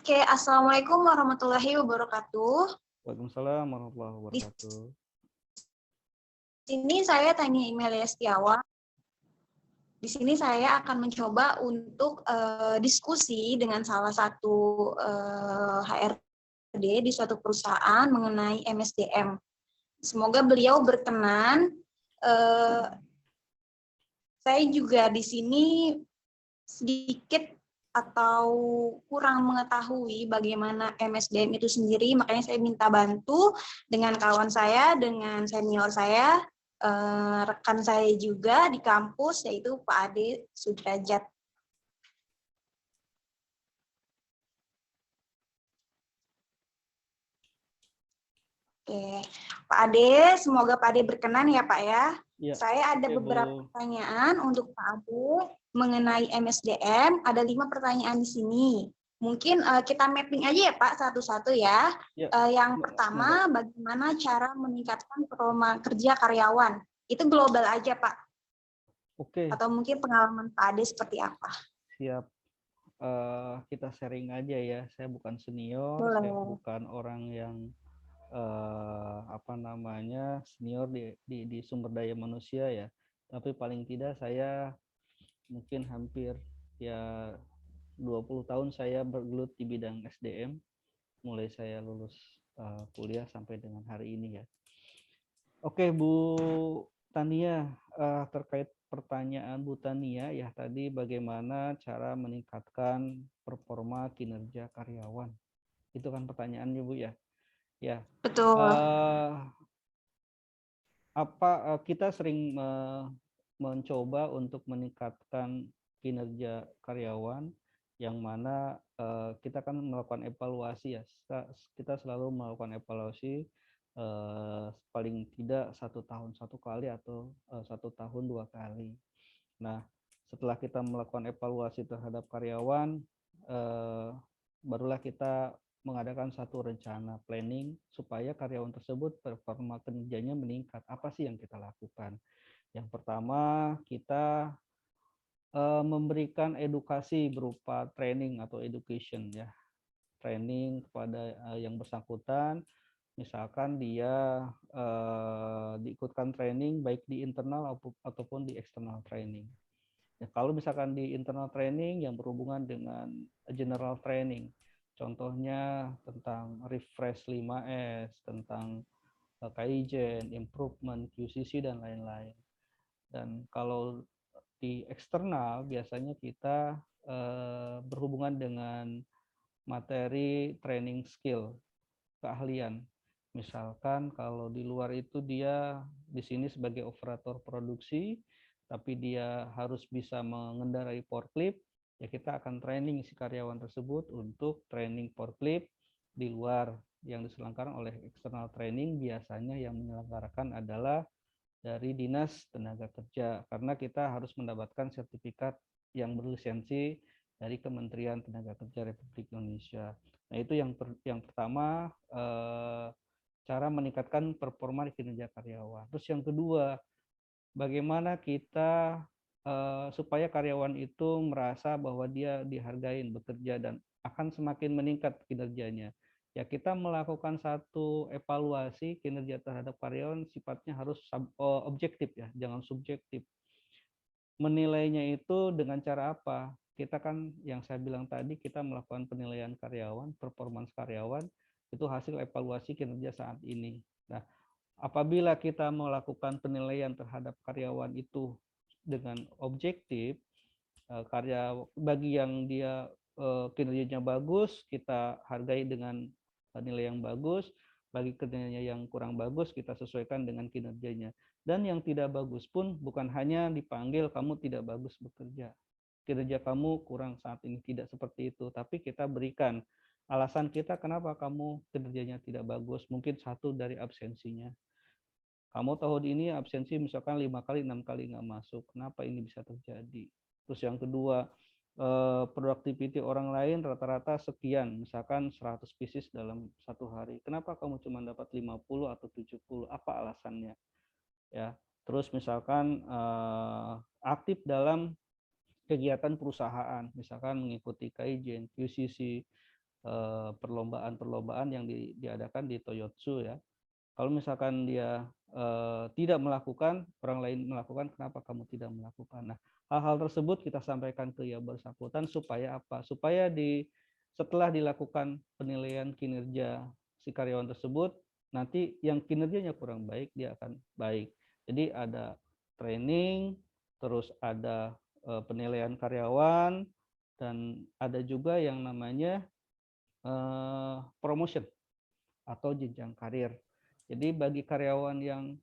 Oke, Assalamualaikum warahmatullahi wabarakatuh. Waalaikumsalam warahmatullahi Di wabarakatuh. sini saya Tania Imelia Setiawan. Di sini saya akan mencoba untuk diskusi dengan salah satu HRD di suatu perusahaan mengenai MSDM. Semoga beliau berkenan. Saya juga di sini sedikit atau kurang mengetahui bagaimana MSDM itu sendiri, makanya saya minta bantu dengan kawan saya, dengan senior saya, rekan saya juga di kampus, yaitu Pak Ade Sudrajat. Oke, Pak Ade, semoga Pak Ade berkenan ya Pak ya. Ya, Saya ada beberapa pertanyaan untuk Pak Ade mengenai MSDM. Ada 5 pertanyaan di sini. Mungkin kita mapping aja ya Pak satu-satu ya. Yang pertama, bagaimana cara meningkatkan performa kerja karyawan? Itu global aja Pak. Oke. Atau mungkin pengalaman Pak Ade seperti apa? Siap. Kita sharing aja ya. Saya bukan senior, Boleh. saya bukan orang yang senior di sumber daya manusia ya. Tapi paling tidak saya mungkin hampir ya 20 tahun saya bergelut di bidang SDM. Mulai saya lulus kuliah sampai dengan hari ini ya. Oke, Bu Tania, terkait pertanyaan Bu Tania ya tadi bagaimana cara meningkatkan performa kinerja karyawan. Itu kan pertanyaannya Bu ya. Ya. Betul. Kita sering mencoba untuk meningkatkan kinerja karyawan yang mana kita kan melakukan evaluasi ya. Kita selalu melakukan evaluasi paling tidak 1 tahun 1 kali atau 1 tahun 2 kali. Nah, setelah kita melakukan evaluasi terhadap karyawan, barulah kita mengadakan satu rencana planning supaya karyawan tersebut performa kerjanya meningkat. Apa sih yang kita lakukan? Yang pertama, kita memberikan edukasi berupa training atau education ya. Training kepada yang bersangkutan. Misalkan dia diikutkan training baik di internal ataupun di eksternal training. Ya, kalau misalkan di internal training yang berhubungan dengan general training, contohnya tentang refresh 5S, tentang Kaizen, improvement, QCC, dan lain-lain. Dan kalau di eksternal biasanya kita berhubungan dengan materi training skill, keahlian. Misalkan kalau di luar itu dia di sini sebagai operator produksi, tapi dia harus bisa mengendarai forklift, ya kita akan training si karyawan tersebut untuk training forklift di luar yang diselenggarakan oleh external training. Biasanya yang menyelenggarakan adalah dari Dinas Tenaga Kerja, karena kita harus mendapatkan sertifikat yang berlisensi dari Kementerian Tenaga Kerja Republik Indonesia. Nah, itu yang pertama, cara meningkatkan performa kinerja karyawan. Terus yang kedua, bagaimana kita supaya karyawan itu merasa bahwa dia dihargai bekerja dan akan semakin meningkat kinerjanya. Ya, kita melakukan satu evaluasi kinerja terhadap karyawan sifatnya harus objektif ya, jangan subjektif. Menilainya itu dengan cara apa? Kita kan yang saya bilang tadi, kita melakukan penilaian karyawan, performance karyawan, itu hasil evaluasi kinerja saat ini. Nah, apabila kita melakukan penilaian terhadap karyawan itu dengan objektif, bagi yang dia kinerjanya bagus, kita hargai dengan nilai yang bagus, bagi kinerjanya yang kurang bagus, kita sesuaikan dengan kinerjanya. Dan yang tidak bagus pun bukan hanya dipanggil kamu tidak bagus bekerja, kinerja kamu kurang saat ini, tidak seperti itu, tapi kita berikan alasan kita kenapa kamu kinerjanya tidak bagus. Mungkin satu dari absensinya. Kamu tahun ini absensi misalkan 5 kali, 6 kali nggak masuk. Kenapa ini bisa terjadi? Terus yang kedua, productivity orang lain rata-rata sekian, misalkan 100 pieces dalam 1 hari. Kenapa kamu cuma dapat 50 atau 70? Apa alasannya? Ya. Terus misalkan aktif dalam kegiatan perusahaan, misalkan mengikuti Kaizen, QCC, perlombaan-perlombaan yang diadakan di Toyotsu ya. Kalau misalkan dia tidak melakukan, orang lain melakukan, kenapa kamu tidak melakukan? Nah, hal-hal tersebut kita sampaikan ke yang bersangkutan supaya apa? Supaya setelah dilakukan penilaian kinerja si karyawan tersebut, nanti yang kinerjanya kurang baik dia akan baik. Jadi ada training, terus ada penilaian karyawan, dan ada juga yang namanya promotion atau jenjang karir. Jadi bagi karyawan yang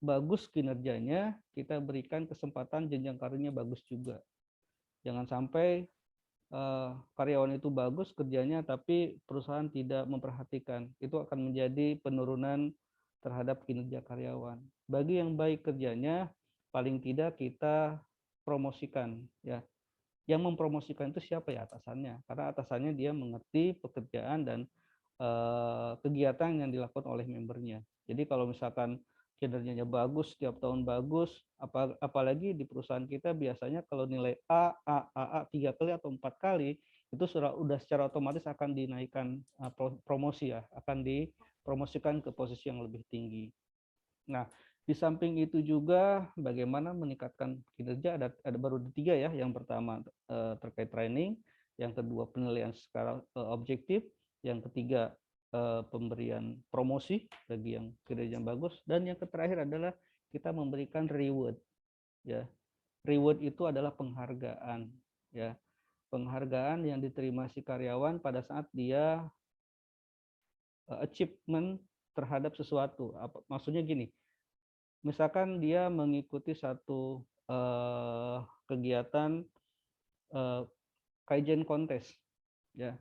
bagus kinerjanya, kita berikan kesempatan jenjang karirnya bagus juga. Jangan sampai karyawan itu bagus kerjanya, tapi perusahaan tidak memperhatikan. Itu akan menjadi penurunan terhadap kinerja karyawan. Bagi yang baik kerjanya, paling tidak kita promosikan. Ya, yang mempromosikan itu siapa ya? Atasannya. Karena atasannya dia mengerti pekerjaan dan kegiatan yang dilakukan oleh membernya. Jadi kalau misalkan kinerjanya bagus, setiap tahun bagus, apalagi di perusahaan kita biasanya kalau nilai A 3 kali atau 4 kali, itu sudah secara otomatis akan dinaikkan promosi ya, akan dipromosikan ke posisi yang lebih tinggi. Nah, di samping itu juga bagaimana meningkatkan kinerja, ada baru 3 ya. Yang pertama terkait training, yang kedua penilaian secara objektif, yang ketiga pemberian promosi bagi yang kinerja bagus, dan yang terakhir adalah kita memberikan reward ya. Reward itu adalah penghargaan ya. Penghargaan yang diterima si karyawan pada saat dia achievement terhadap sesuatu. Maksudnya gini, misalkan dia mengikuti satu kegiatan kajian kontes ya,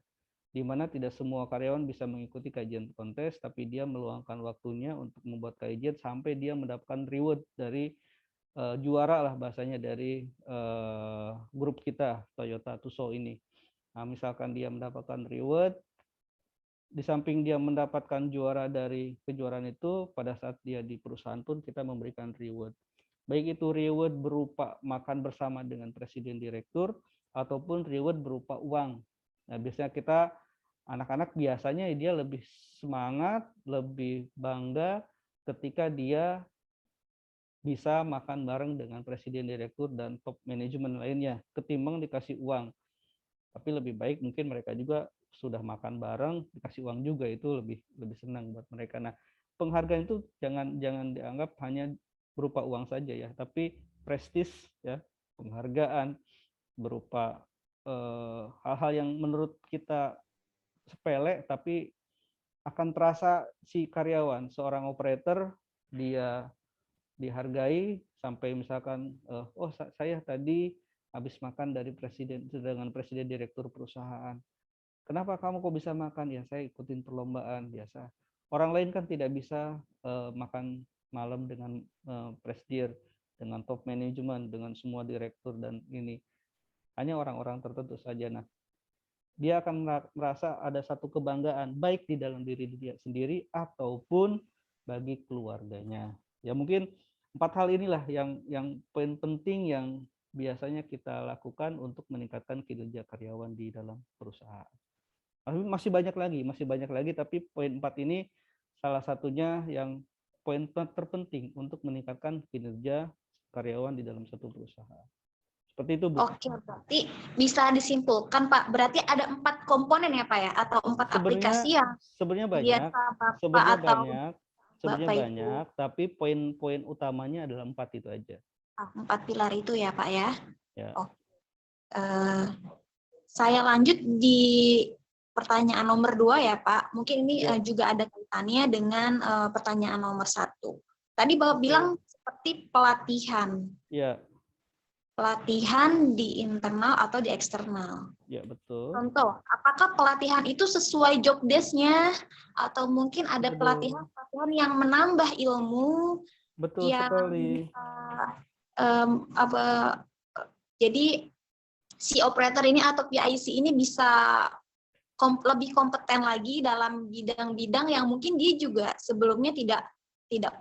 di mana tidak semua karyawan bisa mengikuti kajian kontes, tapi dia meluangkan waktunya untuk membuat kajian sampai dia mendapatkan reward dari juara lah bahasanya dari grup kita Toyota Tuso ini. Nah, misalkan dia mendapatkan reward, di samping dia mendapatkan juara dari kejuaraan itu, pada saat dia di perusahaan pun kita memberikan reward. Baik itu reward berupa makan bersama dengan presiden direktur, ataupun reward berupa uang. Nah, biasanya kita, anak-anak biasanya dia lebih semangat, lebih bangga ketika dia bisa makan bareng dengan presiden direktur dan top manajemen lainnya, ketimbang dikasih uang. Tapi lebih baik mungkin mereka juga sudah makan bareng, dikasih uang juga, itu lebih senang buat mereka. Nah, penghargaan itu jangan dianggap hanya berupa uang saja ya, tapi prestis ya, penghargaan berupa hal-hal yang menurut kita sepele tapi akan terasa si karyawan, seorang operator, dia dihargai sampai misalkan oh saya tadi habis makan dengan presiden direktur perusahaan. Kenapa kamu kok bisa makan? Ya saya ikutin perlombaan biasa. Orang lain kan tidak bisa makan malam dengan presidir, dengan top manajemen, dengan semua direktur dan ini. Hanya orang-orang tertentu saja. Nah, dia akan merasa ada satu kebanggaan baik di dalam diri dia sendiri ataupun bagi keluarganya. Ya mungkin 4 hal inilah yang poin penting yang biasanya kita lakukan untuk meningkatkan kinerja karyawan di dalam perusahaan. Masih banyak lagi, tapi poin 4 ini salah satunya yang poin terpenting untuk meningkatkan kinerja karyawan di dalam satu perusahaan. Seperti itu, Bu. Oke, berarti bisa disimpulkan, Pak. Berarti ada 4 komponen ya, Pak ya, atau 4 aplikasi yang sebenarnya banyak. biasa Bapak Sebenarnya banyak, tapi poin-poin utamanya adalah 4 itu aja. 4 pilar itu ya, Pak ya. Ya. Saya lanjut di pertanyaan nomor 2 ya, Pak. Mungkin ini juga ada kaitannya dengan pertanyaan nomor 1. Tadi Bapak bilang seperti pelatihan. Ya. Pelatihan di internal atau di eksternal. Ya, betul. Contoh, apakah pelatihan itu sesuai job desk-nya atau mungkin ada pelatihan yang menambah ilmu? Betul sekali. Jadi si operator ini atau PIC ini bisa lebih kompeten lagi dalam bidang-bidang yang mungkin dia juga sebelumnya tidak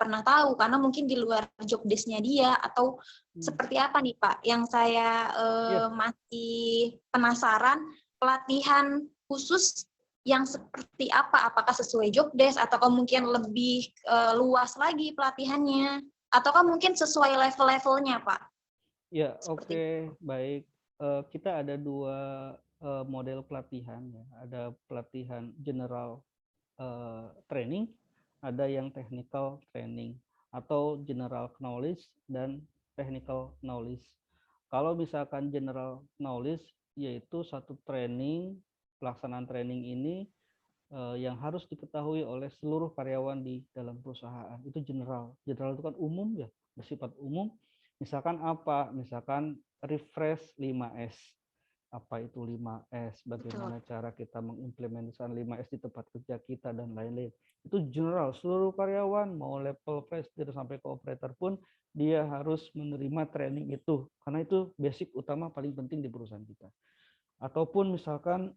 pernah tahu karena mungkin di luar job desk-nya dia, atau seperti apa nih Pak? Yang saya masih penasaran, pelatihan khusus yang seperti apa? Apakah sesuai job desk atau mungkin lebih luas lagi pelatihannya? Ataukah mungkin sesuai level-levelnya, Pak? Ya, Seperti oke, baik. Kita ada dua model pelatihan ya. Ada pelatihan general training, ada yang technical training atau general knowledge dan technical knowledge. Kalau misalkan general knowledge yaitu satu training, pelaksanaan training ini yang harus diketahui oleh seluruh karyawan di dalam perusahaan. Itu general. General itu kan umum ya, bersifat umum. Misalkan apa? Misalkan refresh 5S. Apa itu 5S? betul. Bagaimana cara kita mengimplementasikan 5S di tempat kerja kita dan lain-lain. Itu general. Seluruh karyawan mau level presidir sampai ke operator pun dia harus menerima training itu. Karena itu basic utama paling penting di perusahaan kita. Ataupun misalkan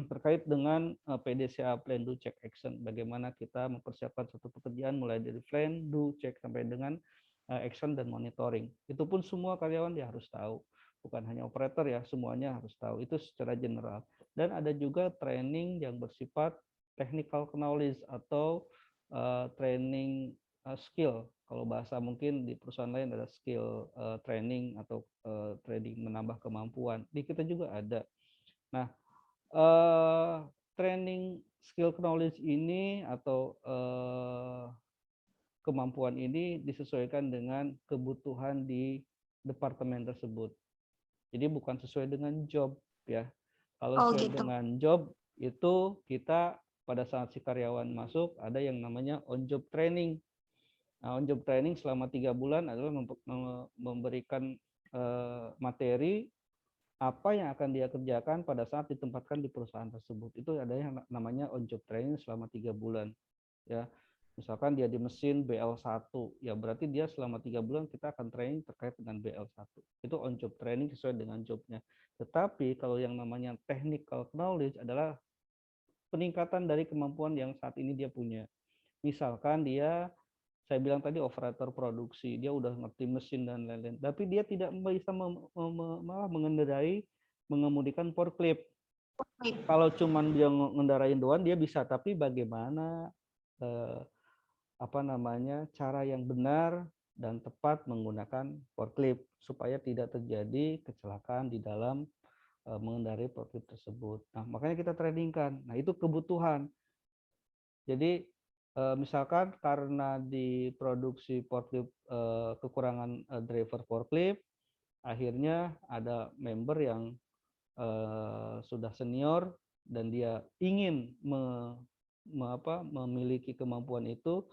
terkait dengan PDCA, plan, do, check, action. Bagaimana kita mempersiapkan suatu pekerjaan mulai dari plan, do, check sampai dengan action dan monitoring. Itu pun semua karyawan dia harus tahu. Bukan hanya operator ya, semuanya harus tahu. Itu secara general. Dan ada juga training yang bersifat technical knowledge atau training skill. Kalau bahasa mungkin di perusahaan lain ada skill training atau training menambah kemampuan. Di kita juga ada. Nah, training skill knowledge ini atau kemampuan ini disesuaikan dengan kebutuhan di departemen tersebut. Jadi bukan sesuai dengan job ya. Kalau Oh sesuai gitu. dengan job itu kita pada saat si karyawan masuk ada yang namanya on job training. Nah, on job training selama 3 bulan adalah memberikan materi apa yang akan dia kerjakan pada saat ditempatkan di perusahaan tersebut. Itu ada yang namanya on job training selama 3 bulan. Ya, misalkan dia di mesin BL1, ya berarti dia selama 3 bulan kita akan training terkait dengan BL1. Itu on job training sesuai dengan jobnya. Tetapi kalau yang namanya technical knowledge adalah peningkatan dari kemampuan yang saat ini dia punya. Misalkan dia, saya bilang tadi operator produksi, dia udah ngerti mesin dan lain-lain, tapi dia tidak bisa malah mengemudikan forklift. Kalau cuman dia ngendarain doang dia bisa, tapi bagaimana cara yang benar dan tepat menggunakan forklift supaya tidak terjadi kecelakaan di dalam mengendarai forklift tersebut. Nah, makanya kita trainingkan. Nah, itu kebutuhan. Jadi misalkan karena di produksi forklift kekurangan driver forklift, akhirnya ada member yang sudah senior dan dia ingin memiliki kemampuan itu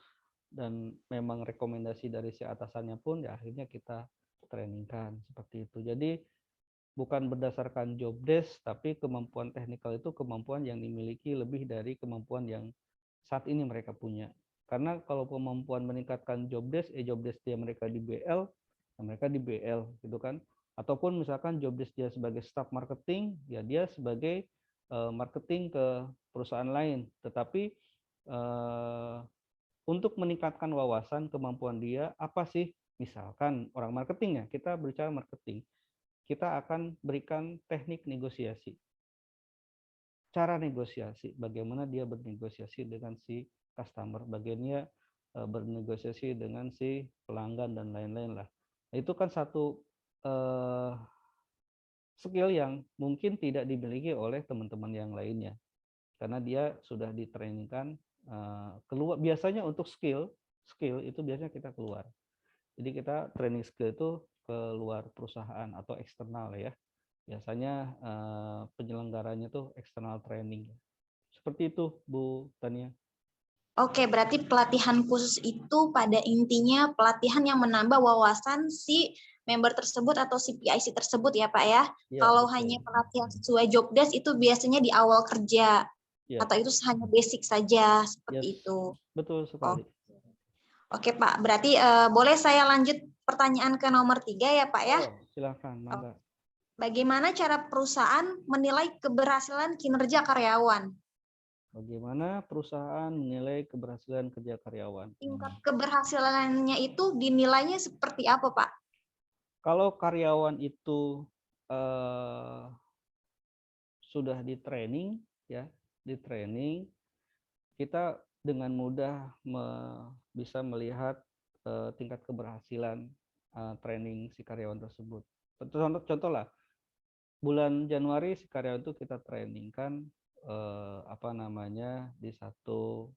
dan memang rekomendasi dari si atasannya pun ya akhirnya kita trainingkan seperti itu. Jadi bukan berdasarkan job desk, tapi kemampuan teknikal itu kemampuan yang dimiliki lebih dari kemampuan yang saat ini mereka punya. Karena kalau kemampuan meningkatkan job desk dia mereka di BL, ya mereka di BL gitu kan. Ataupun misalkan job desk dia sebagai staff marketing, ya dia sebagai marketing ke perusahaan lain. Tetapi untuk meningkatkan wawasan kemampuan dia, apa sih? Misalkan orang marketing ya, kita berbicara marketing. Kita akan berikan teknik negosiasi. Cara negosiasi, bagaimana dia bernegosiasi dengan si customer, bagaimana bernegosiasi dengan si pelanggan dan lain-lain lah. Nah, itu kan satu skill yang mungkin tidak dimiliki oleh teman-teman yang lainnya, karena dia sudah ditrainingkan keluar. Biasanya untuk skill itu biasanya kita keluar. Jadi kita training skill itu keluar perusahaan atau eksternal ya. Biasanya penyelenggaranya tuh eksternal training. Seperti itu, Bu Tania. Oke, berarti pelatihan khusus itu pada intinya pelatihan yang menambah wawasan si member tersebut atau si PIC tersebut ya Pak ya. Ya, Kalau betul. hanya pelatihan sesuai job desk itu biasanya di awal kerja Ya. atau itu hanya basic saja seperti itu. Betul sekali. Oke Pak, berarti boleh saya lanjut pertanyaan ke nomor 3 ya Pak ya? Oh, silakan, mangga. Bagaimana cara perusahaan menilai keberhasilan kinerja karyawan? Bagaimana perusahaan menilai keberhasilan kerja karyawan? Tingkat keberhasilannya itu dinilainya seperti apa Pak? Kalau karyawan itu sudah di training ya, di training kita dengan mudah bisa melihat tingkat keberhasilan training si karyawan tersebut. Contoh lah, bulan Januari si karyawan itu kita training kan di satu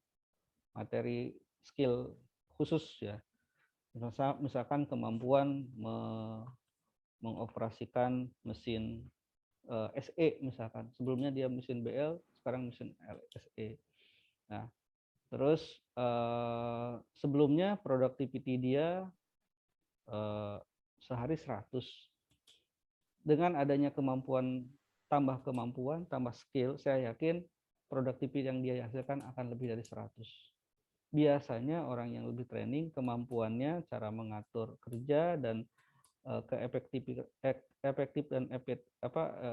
materi skill khusus ya. Misalkan kemampuan mengoperasikan mesin SE misalkan. Sebelumnya dia mesin BL, sekarang mesin SE. Nah, terus sebelumnya productivity dia sehari 100. Dengan adanya tambah kemampuan, tambah skill, saya yakin productivity yang dia hasilkan akan lebih dari 100. Biasanya orang yang lebih training, kemampuannya, cara mengatur kerja, dan efektif dan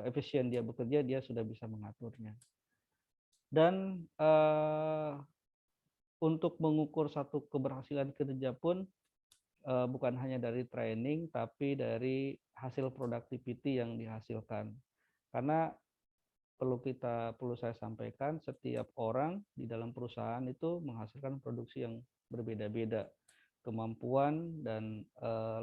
efisien dia bekerja, dia sudah bisa mengaturnya. Dan untuk mengukur satu keberhasilan kerja pun bukan hanya dari training, tapi dari hasil productivity yang dihasilkan. Karena perlu saya sampaikan, setiap orang di dalam perusahaan itu menghasilkan produksi yang berbeda-beda. Kemampuan dan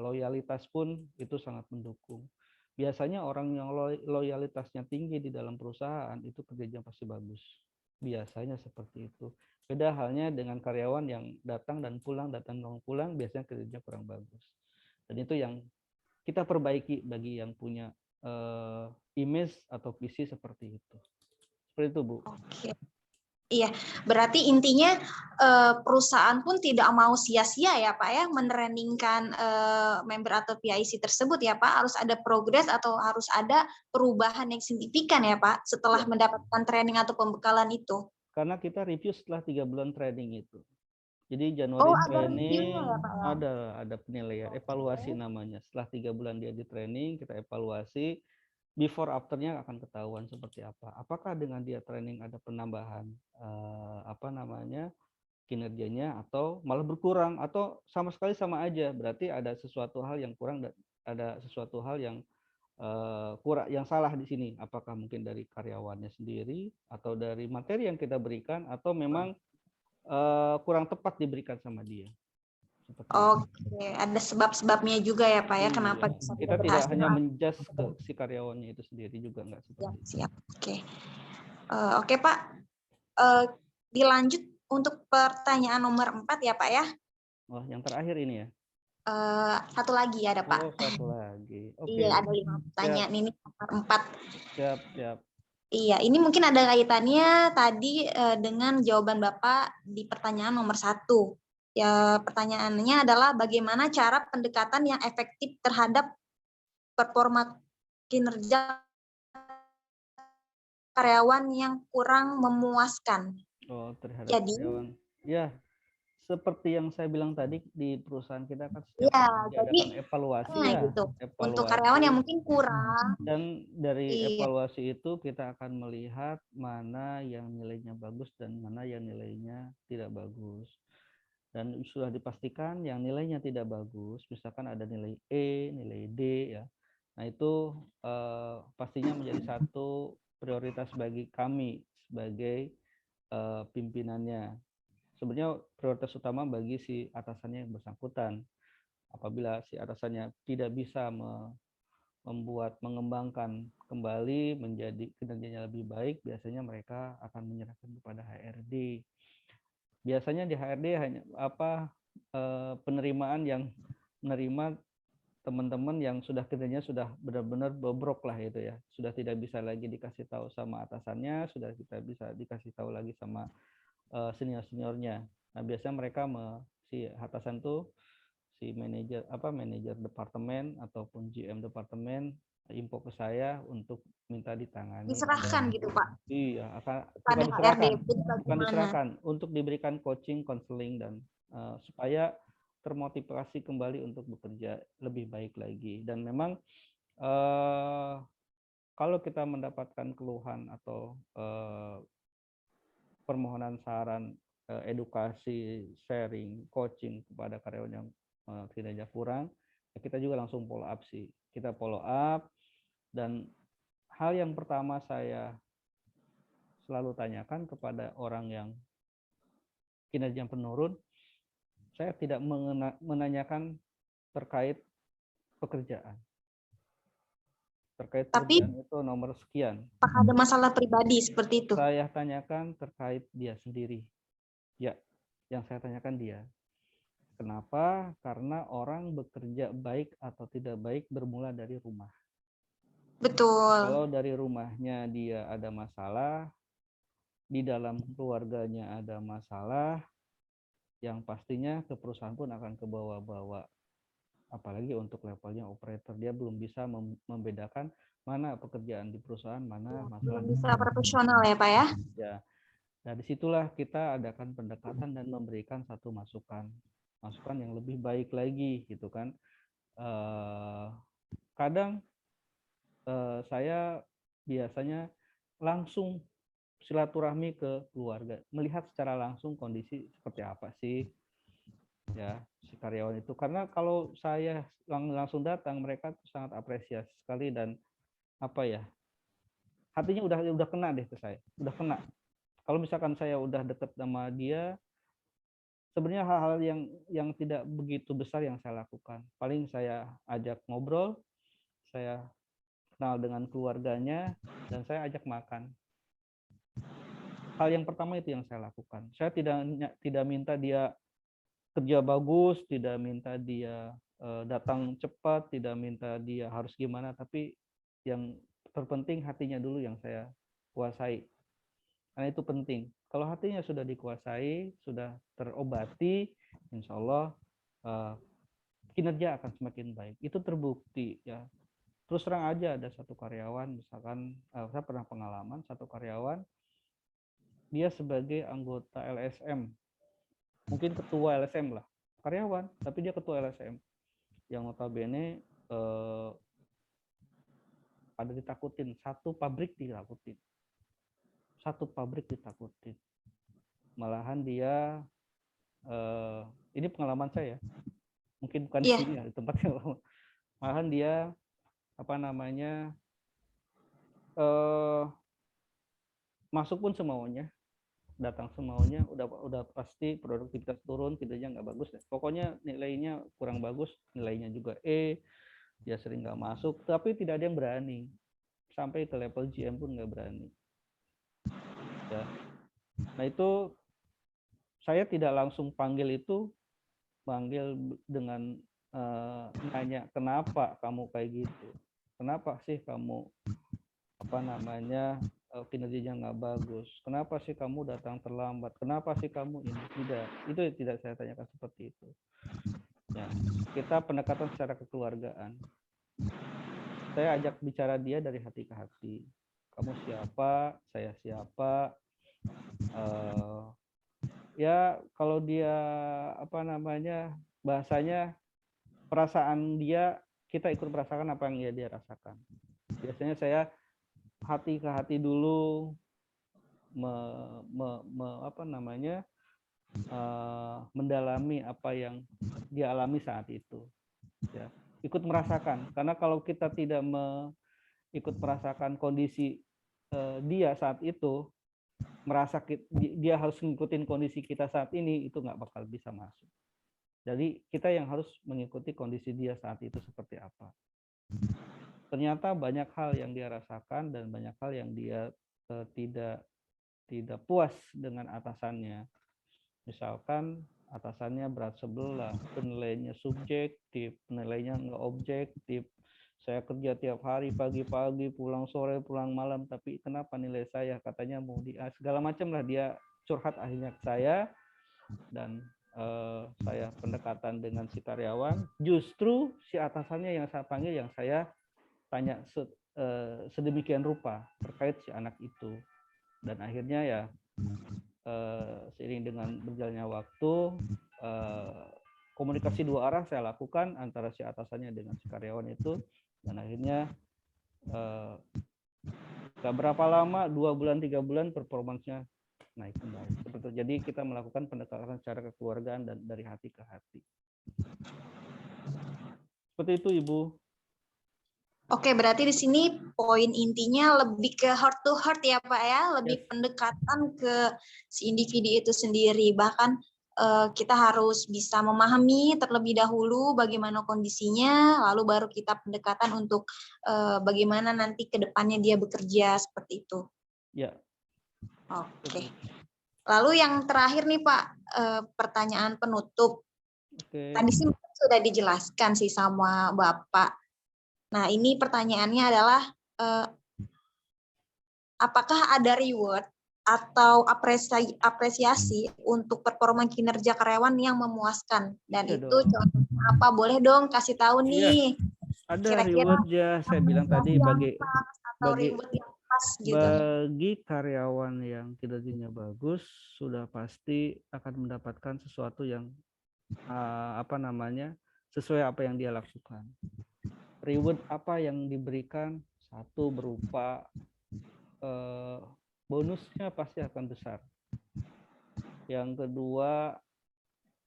loyalitas pun itu sangat mendukung. Biasanya orang yang loyalitasnya tinggi di dalam perusahaan itu kerjanya pasti bagus. Biasanya seperti itu. Beda halnya dengan karyawan yang datang dan pulang, biasanya kerjanya kurang bagus. Dan itu yang kita perbaiki bagi yang punya image atau visi seperti itu. Seperti itu, Bu. Oke. Iya, berarti intinya perusahaan pun tidak mau sia-sia ya Pak ya mentrainingkan member atau PIC tersebut ya Pak, harus ada progres atau harus ada perubahan yang signifikan ya Pak setelah mendapatkan training atau pembekalan itu. Karena kita review setelah 3 bulan training itu. Jadi Januari training, ya, Pak, ya? ada penilaian, evaluasi namanya. Setelah 3 bulan dia di training, kita evaluasi. Before after-nya akan ketahuan seperti apa. Apakah dengan dia training ada penambahan kinerjanya, atau malah berkurang, atau sama sekali sama aja. Berarti ada sesuatu hal yang kurang, dan ada sesuatu hal yang kurang, yang salah di sini. Apakah mungkin dari karyawannya sendiri, atau dari materi yang kita berikan, atau memang kurang tepat diberikan sama dia. Oke, ada sebab-sebabnya juga ya Pak ya, kenapa bisa kita tidak hanya menjudge ke si karyawannya itu sendiri juga, enggak seperti itu. Siap. Oke. Oke Pak, dilanjut untuk pertanyaan nomor 4 ya Pak ya. Oh, yang terakhir ini ya? Satu lagi ada Pak. Oh, satu lagi. Oke. Iya, ada 5 pertanyaan, ini nomor 4. Siap. Iya, ini mungkin ada kaitannya tadi dengan jawaban Bapak di pertanyaan nomor 1. Ya, pertanyaannya adalah bagaimana cara pendekatan yang efektif terhadap performa kinerja karyawan yang kurang memuaskan. Oh, terhadap Jadi, karyawan. Ya, seperti yang saya bilang tadi, di perusahaan kita kan diadakan evaluasi gitu. Evaluasi. Untuk karyawan yang mungkin kurang. Dan dari evaluasi itu kita akan melihat mana yang nilainya bagus dan mana yang nilainya tidak bagus. Dan sudah dipastikan yang nilainya tidak bagus, misalkan ada nilai E, nilai D ya. Nah, itu pastinya menjadi satu prioritas bagi kami sebagai pimpinannya. Sebenarnya prioritas utama bagi si atasannya yang bersangkutan. Apabila si atasannya tidak bisa mengembangkan kembali menjadi kinerjanya lebih baik, biasanya mereka akan menyerahkan kepada HRD. Biasanya di HRD hanya penerimaan yang menerima teman-teman yang sudah kinerjanya sudah benar-benar bobrok lah itu ya, sudah tidak bisa lagi dikasih tahu sama atasannya, sudah tidak bisa dikasih tahu lagi sama senior-seniornya. Nah, biasanya mereka si atasan tuh, si manajer departemen ataupun GM departemen info ke saya untuk minta ditangani. Diserahkan gitu Pak. Iya, bukan diserahkan, untuk diberikan coaching, konseling, dan supaya termotivasi kembali untuk bekerja lebih baik lagi. Dan memang kalau kita mendapatkan keluhan atau permohonan saran, edukasi, sharing, coaching kepada karyawan yang kinerja kurang, kita juga langsung follow up sih. Kita follow up, dan hal yang pertama saya selalu tanyakan kepada orang yang kinerja penurun, saya tidak menanyakan terkait pekerjaan. Terkait Tapi pekerjaan itu nomor sekian. apakah ada masalah pribadi seperti itu? Saya tanyakan terkait dia sendiri. Ya, yang saya tanyakan dia. Kenapa? Karena orang bekerja baik atau tidak baik bermula dari rumah. Betul. Kalau dari rumahnya dia ada masalah, di dalam keluarganya ada masalah, yang pastinya ke perusahaan pun akan ke bawah-bawah. Apalagi untuk levelnya operator, dia belum bisa membedakan mana pekerjaan di perusahaan, mana masalah. Belum bisa profesional ya Pak ya? Ya, dari situlah kita adakan pendekatan dan memberikan satu masukan yang lebih baik lagi gitu kan. Kadang saya biasanya langsung silaturahmi ke keluarga, melihat secara langsung kondisi seperti apa sih ya si karyawan itu. Karena kalau saya langsung datang, mereka sangat apresiasi sekali dan apa ya, hatinya udah kena deh ke saya, udah kena. Kalau misalkan saya udah deket sama dia, sebenarnya hal-hal yang tidak begitu besar yang saya lakukan. Paling saya ajak ngobrol, saya kenal dengan keluarganya, dan saya ajak makan. Hal yang pertama itu yang saya lakukan. Saya tidak minta dia kerja bagus, tidak minta dia datang cepat, tidak minta dia harus gimana, tapi yang terpenting hatinya dulu yang saya kuasai. Karena itu penting. Kalau hatinya sudah dikuasai, sudah terobati, insya Allah kinerja akan semakin baik. Itu terbukti ya. Terus terang aja ada satu karyawan, misalkan saya pernah pengalaman satu karyawan, dia sebagai anggota LSM, mungkin ketua LSM lah, karyawan, tapi dia ketua LSM, yang notabene ada ditakutin, satu pabrik ditakutin. Malahan dia, ini pengalaman saya, mungkin bukan di sini ya, di tempat yang lama. Malahan dia masuk pun semaunya, datang semaunya, udah pasti produktivitas turun, kinerja nggak bagus. Pokoknya nilainya kurang bagus, nilainya juga E, dia sering nggak masuk, tapi tidak ada yang berani. Sampai ke level GM pun nggak berani. Ya. Nah itu saya tidak langsung panggil dengan nanya kenapa kamu kayak gitu, kenapa sih kamu kinerjanya nggak bagus, kenapa sih kamu datang terlambat, kenapa sih kamu ini, tidak saya tanyakan seperti itu. Ya, kita pendekatan secara kekeluargaan. Saya ajak bicara dia dari hati ke hati. Kamu siapa, saya siapa. Ya kalau dia bahasanya perasaan dia, kita ikut merasakan apa yang dia rasakan. Biasanya saya hati ke hati dulu, mendalami apa yang dia alami saat itu. Ya, ikut merasakan. Karena kalau kita tidak ikut merasakan kondisi dia saat itu, dia harus ngikutin kondisi kita saat ini, itu nggak bakal bisa masuk. Jadi kita yang harus mengikuti kondisi dia saat itu seperti apa. Ternyata banyak hal yang dia rasakan dan banyak hal yang dia tidak puas dengan atasannya. Misalkan atasannya berat sebelah, penilaiannya subjektif, penilaiannya nggak objektif. Saya kerja tiap hari, pagi-pagi, pulang sore, pulang malam, tapi kenapa nilai saya katanya mau segala macam lah, dia curhat akhirnya ke saya, dan saya pendekatan dengan si karyawan. Justru si atasannya yang saya panggil, yang saya tanya sedemikian rupa terkait si anak itu. Dan akhirnya ya seiring dengan berjalannya waktu, komunikasi dua arah saya lakukan antara si atasannya dengan si karyawan itu, dan akhirnya gak berapa lama, 2 bulan 3 bulan performanya naik kembali. Seperti itu. Jadi kita melakukan pendekatan secara kekeluargaan dan dari hati ke hati. Seperti itu Ibu. Oke, berarti di sini poin intinya lebih ke heart to heart ya Pak ya, lebih Yes. pendekatan ke si individu itu sendiri. Bahkan kita harus bisa memahami terlebih dahulu bagaimana kondisinya, lalu baru kita pendekatan untuk bagaimana nanti ke depannya dia bekerja seperti itu. Ya. Oke. Lalu yang terakhir nih Pak, pertanyaan penutup. Oke. Tadi sih sudah dijelaskan sih sama Bapak. Nah, ini pertanyaannya adalah apakah ada reward atau apresiasi untuk performa kinerja karyawan yang memuaskan? Dan Iya itu dong. contohnya apa? Boleh dong kasih tahu Iya, nih. ada Kira-kira reward ya. Saya bilang tadi apresiasi yang bagi pas atau bagi reward yang pas gitu. bagi karyawan yang kinerjanya bagus sudah pasti akan mendapatkan sesuatu yang apa namanya sesuai apa yang dia lakukan. Reward apa yang diberikan? Satu berupa bonusnya pasti akan besar. Yang kedua,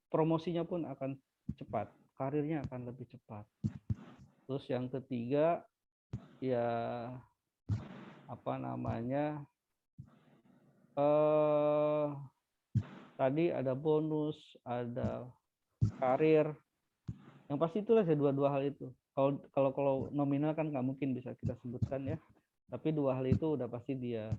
promosinya pun akan cepat, karirnya akan lebih cepat. Terus yang ketiga, ya apa namanya, tadi ada bonus, ada karir. Yang pasti itulah dua hal itu. Kalau nominal kan nggak mungkin bisa kita sebutkan ya. Tapi dua hal itu udah pasti dia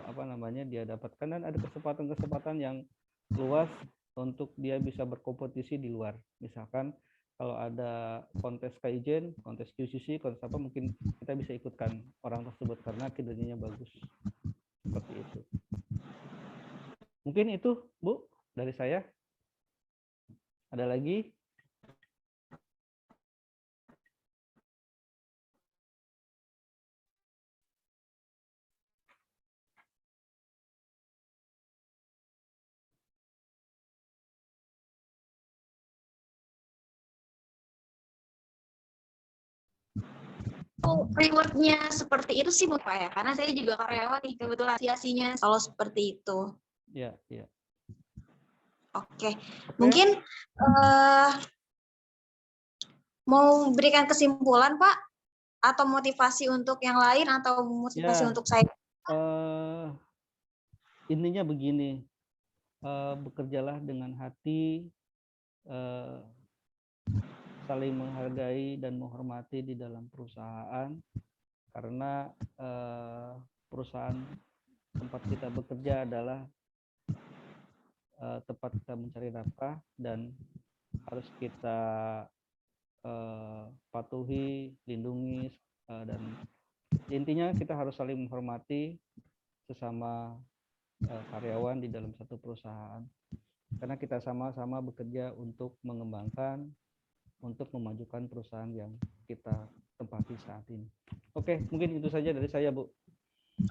apa namanya dia dapatkan, dan ada kesempatan-kesempatan yang luas untuk dia bisa berkompetisi di luar. Misalkan kalau ada kontes Kaizen, kontes QCC, kontes apa, mungkin kita bisa ikutkan orang tersebut karena kinerjanya bagus. Seperti itu. Mungkin itu, Bu, dari saya. Ada lagi? Rewardnya seperti itu sih Bapak ya, karena saya juga karyawan nih kebetulan apresiasinya kalau seperti itu. Ya, ya. Oke. Mungkin mau berikan kesimpulan Pak, atau motivasi untuk yang lain atau motivasi Ya, untuk saya? intinya begini, bekerjalah dengan hati, saling menghargai dan menghormati di dalam perusahaan, karena perusahaan tempat kita bekerja adalah tempat kita mencari nafkah dan harus kita patuhi, lindungi, dan intinya kita harus saling menghormati sesama karyawan di dalam satu perusahaan, karena kita sama-sama bekerja untuk mengembangkan, untuk memajukan perusahaan yang kita tempati saat ini. Oke, mungkin itu saja dari saya, Bu.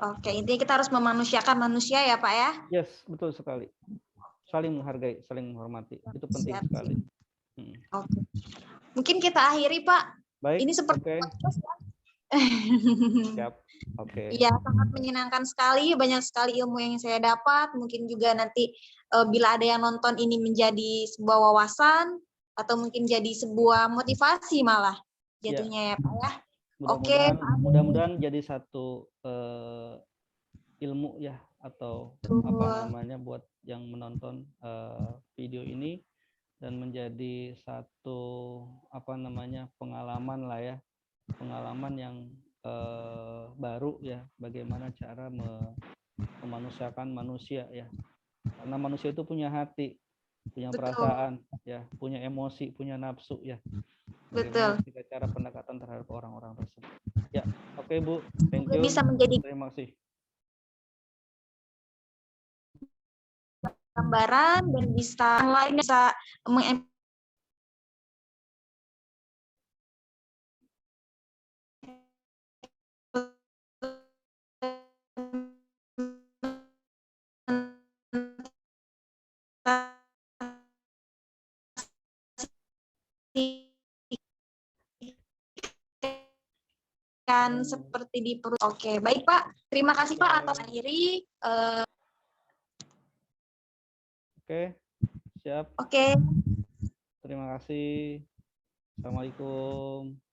Oke, intinya kita harus memanusiakan manusia ya Pak ya? Yes, betul sekali. Saling menghargai, saling menghormati, itu penting sekali. Oke. Mungkin kita akhiri Pak. Baik, ini seperti podcast ya. Siap. Oke. Iya, sangat menyenangkan sekali, banyak sekali ilmu yang saya dapat. Mungkin juga nanti bila ada yang nonton ini menjadi sebuah wawasan atau mungkin jadi sebuah motivasi malah jatuhnya ya Pak ya. Oke. Mudah-mudahan jadi satu ilmu ya, atau apa namanya buat yang menonton video ini, dan menjadi satu apa namanya pengalaman lah ya, pengalaman yang baru ya, bagaimana cara memanusiakan manusia ya, karena manusia itu punya hati, punya perasaan ya, punya emosi, punya nafsu ya, bagaimana kita cara pendekatan terhadap orang-orang tersebut ya. Oke Bu, thank you, bisa menjadi terima kasih. Gambaran dan bisa lain bisa kan seperti di perut. Oke, baik Pak. Terima kasih Pak atas akhiri. Oke, siap. Oke. Terima kasih. Assalamualaikum.